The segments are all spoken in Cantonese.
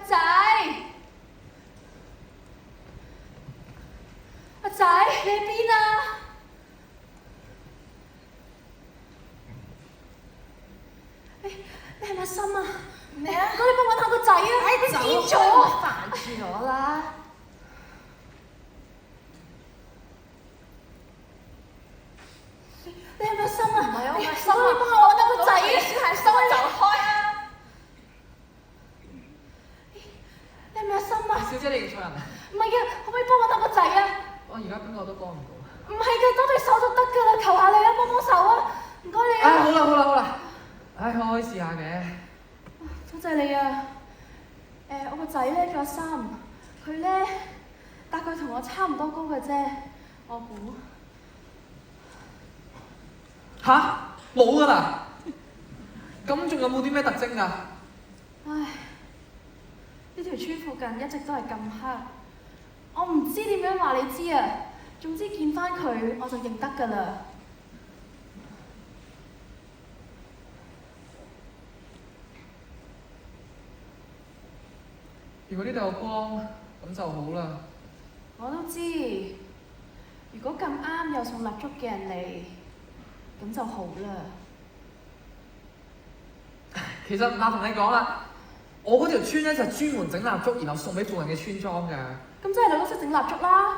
仔，阿仔，你喺邊啊？你係咪阿心啊？咩啊？唔該，你幫我揾下個仔啊！你癲咗啊！煩住我啦！你係咪阿心啊？唔係啊，我係你心啊！幫我揾下個仔啊！小孩心啊，走開啊！你係咪阿心啊？小姐，你認錯人啊！唔係嘅，可唔可以幫我揾下個仔啊？我而家邊個都幫唔到。唔係嘅，多對手就得㗎啦，求下你啊，幫幫手啊！唔該你啊！好啦，唉，我可以試下嘅。多謝你啊！我個仔咧叫阿心，佢咧大概同我差唔多高嘅啫，我估。吓？冇㗎啦！咁仲有冇啲咩特徵㗎？唉，呢條村附近一直都係咁黑，我唔知點樣話你知啊。總之見翻佢我就認得㗎啦。如果呢度有光，咁就好啦。我都知，如果咁啱有送蠟燭嘅人嚟，咁就好啦。其實唔怕同你講啦，我嗰條村咧就專門整蠟燭，然後送俾附近嘅村莊㗎。咁即係你都識整蠟燭啦？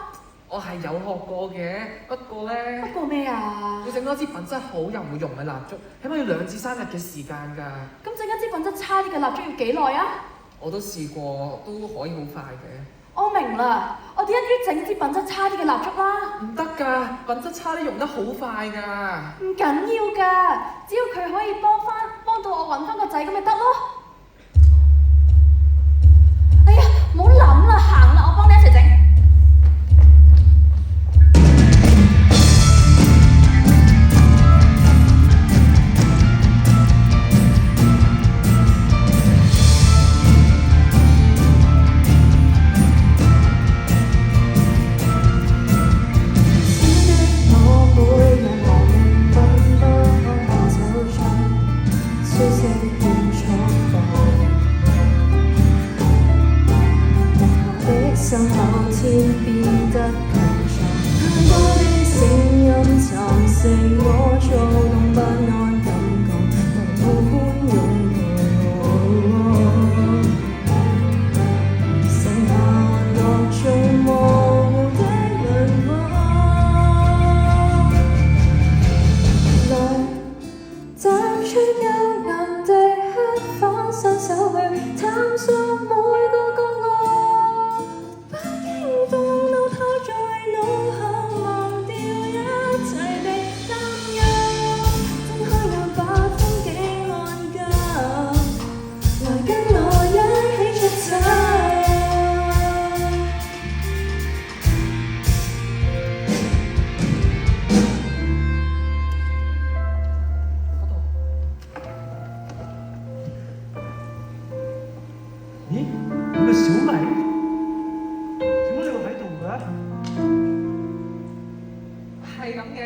我係有學過嘅，不過咧，不過咩啊？要整多支品質好又唔會溶嘅蠟燭，起碼要2至3日嘅時間㗎。咁整一支品質差啲嘅蠟燭要幾耐啊？我都試過，都可以好快嘅。我明啦，我哋一於整支品質差啲嘅蠟燭啦。唔得㗎，品質差啲溶得好快㗎。唔緊要㗎，只要佢可以幫到我揾翻個仔咁咪得咯。哎呀，唔好諗啦，行啦，我幫你一齊整。心某天變得強壯，太多的聲音蠶食我躁動不安感覺，無歡擁抱，剩下各種模糊的輪廓。來找出幽暗的黑房，伸手去探索每個角落。風都拋在腦後，忘掉一切的擔憂。睜開眼把風景看夠，來跟我一起出走。咦？係咪小米？係咁嘅，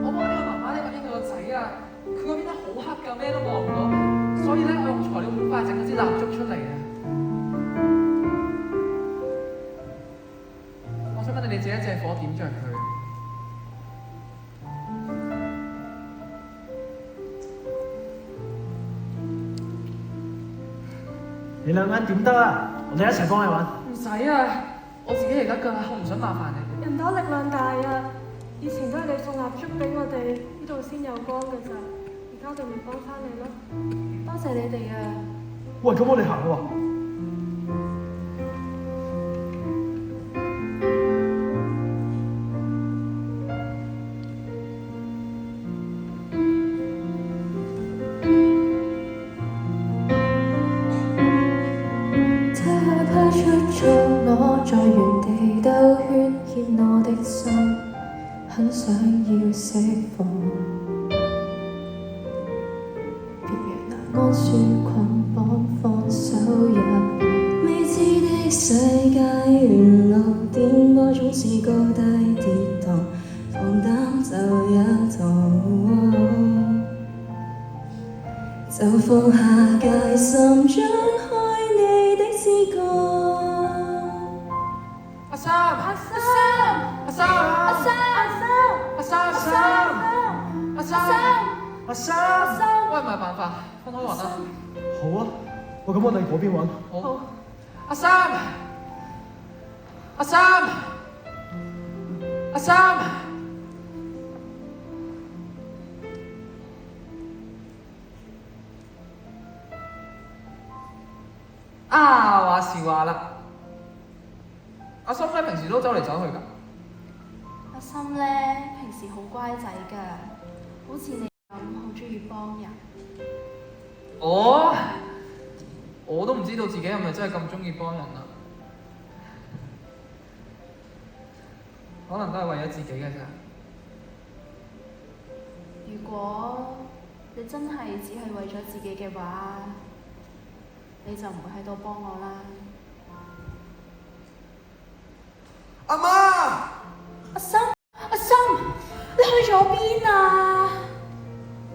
我幫呢個媽媽咧揾緊佢個仔啊，佢嗰邊咧好黑㗎，咩都望唔到，所以咧我用材料好快整咗支蠟燭出嚟啊！我想問你哋借一借火點着佢。你兩個人點得啊？我哋一齊幫你揾。唔使啊，我自己嚟得㗎，我唔想麻煩你哋。人多力量大啊！以前都係你送蠟燭俾我哋，呢度先有光㗎咋。而家我哋咪幫翻你咯。多謝你哋啊！喂，咁我哋行喎。我在原地兜圈，牽我的心，很想要釋放。別讓那安全捆綁，放手一步。未知的世界，沿路電波總是高低跌宕，放膽走一趟。就放下戒心，張開你的翅試過。阿三，阿三，阿三，阿三，阿三，阿三，阿三，阿三，喂，唔係辦法，分開揾啦。好啊，咁我哋嗰邊揾。好。阿三，阿三，阿三。啊，話時話啦，阿心咧平時都走嚟走去㗎。阿心咧平時好乖仔㗎，好似你咁好中意幫人。我都唔知道自己係咪真係咁中意幫人啊，可能都係為咗自己嘅咋。如果你真係只係為咗自己嘅話，你就唔會喺度幫我啦。阿媽，阿心，阿心，你去咗邊啊？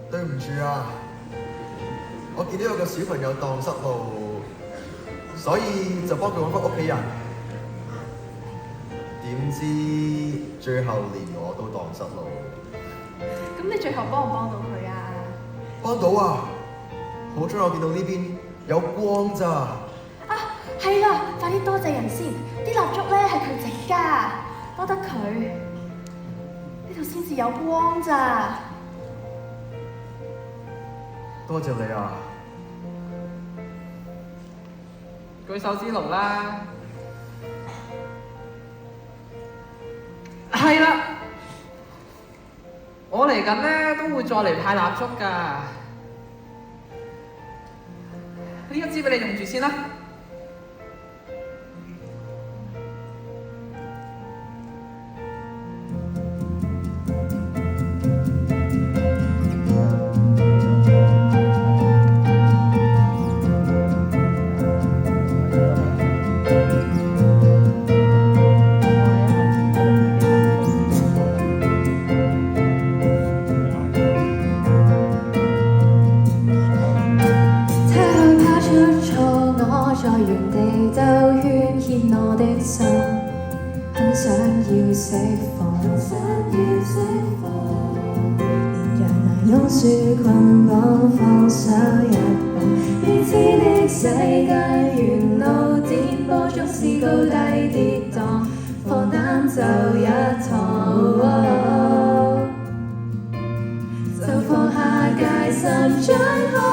對唔住啊，我見到有個小朋友蕩失路，所以就幫佢揾翻屋企人。點知最後連我都蕩失路。咁你最後幫唔幫到佢啊？幫到啊！好彩我見到呢邊有光咋。啊，係啦，快啲多謝人先，啲蠟燭咧係佢整㗎，多得佢，呢度先至有光咋。多謝你啊！舉手之勞啦。係啦，我嚟緊咧都會再嚟派蠟燭㗎。呢一支俾你用住先啦。在原地兜圈牽我的心，很想要釋放，連讓難擁住捆綁放手一步，未知的世界沿路顛簸中是高低跌宕，放膽走一趟，就放下戒心，張開。